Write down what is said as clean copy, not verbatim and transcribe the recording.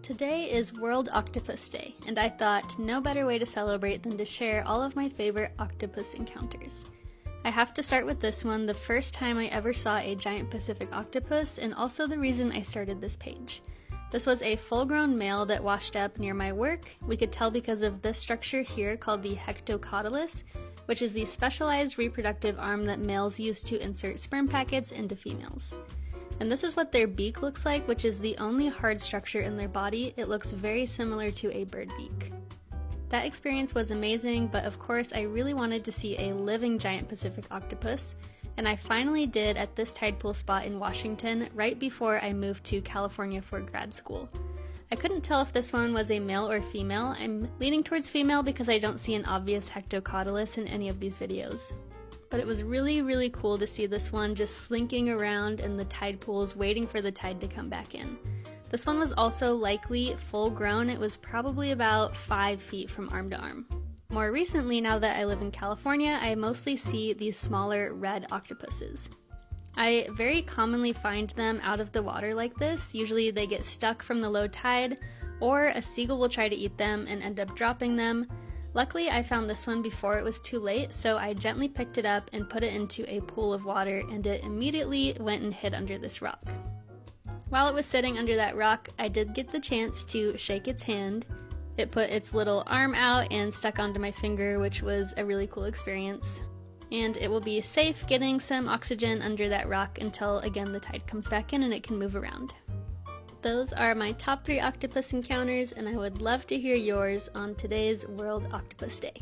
Today is World Octopus Day, and I thought no better way to celebrate than to share all of my favorite octopus encounters. I have to start with this one, the first time I ever saw a giant Pacific octopus, and also the reason I started this page. This was a full-grown male that washed up near my work. We could tell because of this structure here called the hectocotylus, which is the specialized reproductive arm that males use to insert sperm packets into females. And this is what their beak looks like, which is the only hard structure in their body. It looks very similar to a bird beak. That experience was amazing, but of course I really wanted to see a living giant Pacific octopus, and I finally did at this tide pool spot in Washington right before I moved to California for grad school. I couldn't tell if this one was a male or female. I'm leaning towards female because I don't see an obvious hectocotylus in any of these videos. But it was really cool to see this one just slinking around in the tide pools waiting for the tide to come back in. This one was also likely full grown. It was probably about 5 feet from arm to arm. More recently, now that I live in California, I mostly see these smaller red octopuses. I very commonly find them out of the water like this. Usually they get stuck from the low tide, or a seagull will try to eat them and end up dropping them. Luckily, I found this one before it was too late, so I gently picked it up and put it into a pool of water, and it immediately went and hid under this rock. While it was sitting under that rock, I did get the chance to shake its hand. It put its little arm out and stuck onto my finger, which was a really cool experience. And it will be safe getting some oxygen under that rock until, again, the tide comes back in and it can move around. Those are my top 3 octopus encounters, and I would love to hear yours on today's World Octopus Day.